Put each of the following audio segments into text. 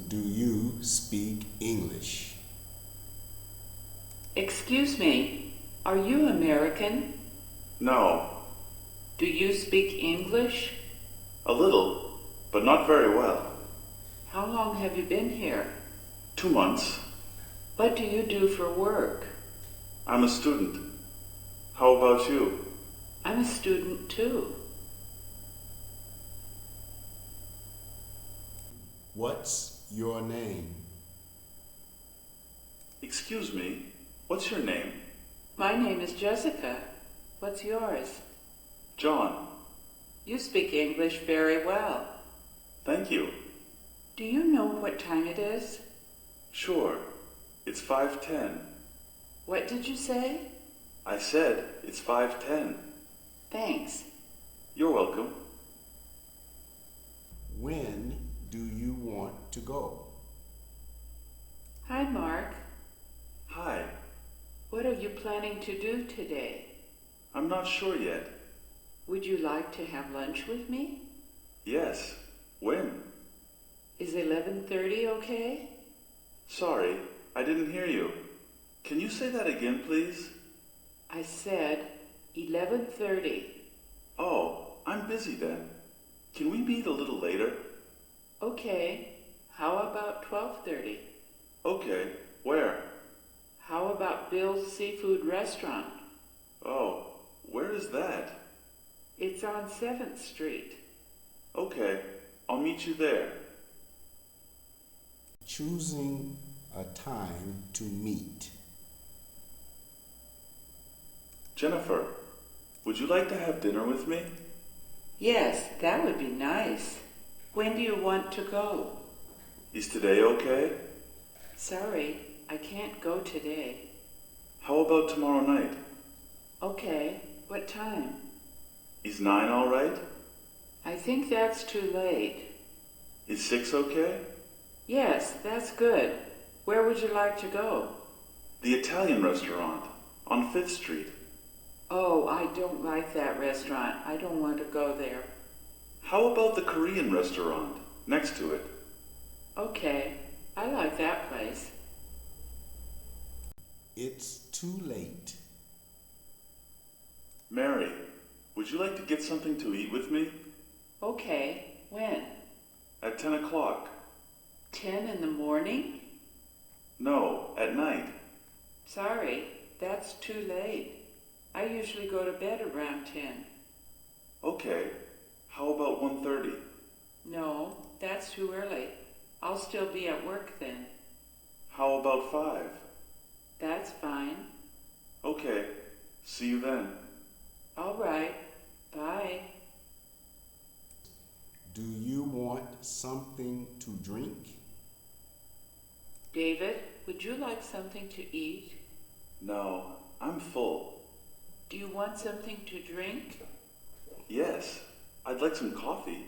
do you speak English? Excuse me, are you American? No, Do you speak English? a little, but not very well. How long have you been here? 2 months. What do you do for work? I'm a student. How about you? I'm a student too. What's your name? Excuse me, what's your name? My name is Jessica. What's yours? John. You speak English very well. Thank you. Do you know what time it is? Sure, it's 5:10. What did you say? I said it's 5:10. Thanks. You're welcome. When do you want to go? Hi, Mark. Hi, What are you planning to do today? I'm not sure yet. Would you like to have lunch with me? Yes, when? Is 11:30 okay? Sorry, I didn't hear you. Can you say that again, please? I said 11:30. Oh, I'm busy then. Can we meet a little later? Okay. How about 12:30? Okay, where? How about Bill's Seafood Restaurant? Oh, where is that? It's on 7th Street. Okay, I'll meet you there. Choosing a time to meet. Jennifer, would you like to have dinner with me? Yes, that would be nice. When do you want to go? Is today okay? Sorry, I can't go today. How about tomorrow night? Okay, what time? Is 9 all right? I think that's too late. Is 6 okay? Yes, that's good. Where would you like to go? The Italian restaurant on 5th Street. Oh, I don't like that restaurant. I don't want to go there. How about the Korean restaurant next to it? Okay, I like that place. It's too late. Mary, would you like to get something to eat with me? Okay, when? At 10 o'clock. 10 in the morning? No, at night. Sorry, that's too late. I usually go to bed around 10. Okay, how about 1:30? No, that's too early. I'll still be at work then. How about 5? That's fine. Okay, see you then. All right, bye. Do you want something to drink? David, would you like something to eat? No, I'm full. Do you want something to drink? Yes, I'd like some coffee.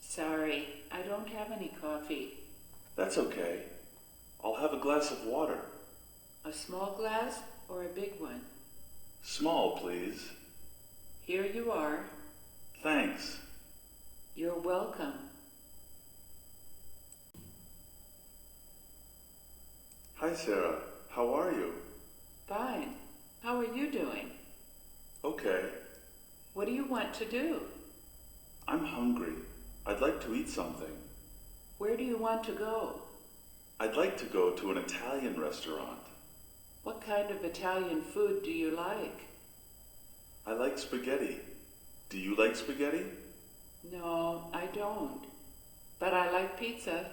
Sorry, I don't have any coffee. That's okay. I'll have a glass of water. A small glass or a big one? Small, please. Here you are. Thanks. You're welcome. Hi, Sarah. How are you? Fine. How are you doing? Okay. What do you want to do? I'm hungry. I'd like to eat something. Where do you want to go? I'd like to go to an Italian restaurant. What kind of Italian food do you like? I like spaghetti. Do you like spaghetti? No, I don't. But I like pizza.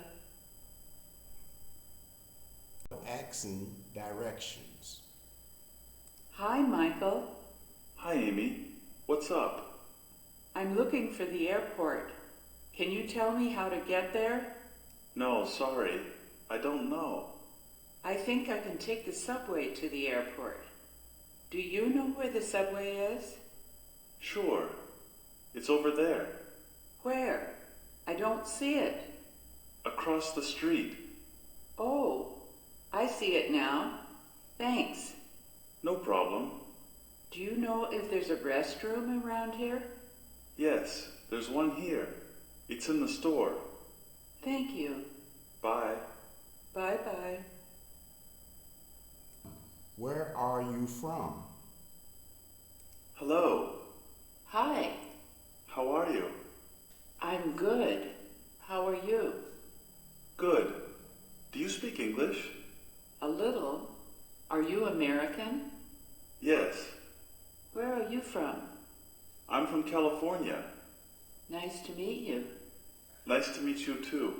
Asking directions. Hi, Michael. Hi, Amy. What's up? I'm looking for the airport. Can you tell me how to get there? No, sorry. I don't know. I think I can take the subway to the airport. Do you know where the subway is? Sure. It's over there. Where? I don't see it. Across the street. Oh, I see it now. Thanks. No problem. Do you know if there's a restroom around here? Yes, there's one here. It's in the store. Thank you. Bye. from? Hello. Hi, How are you? I'm good. How are you? Good. Do you speak English? A little. Are you American? Yes. Where are you from? I'm from California. Nice to meet you. Nice to meet you too.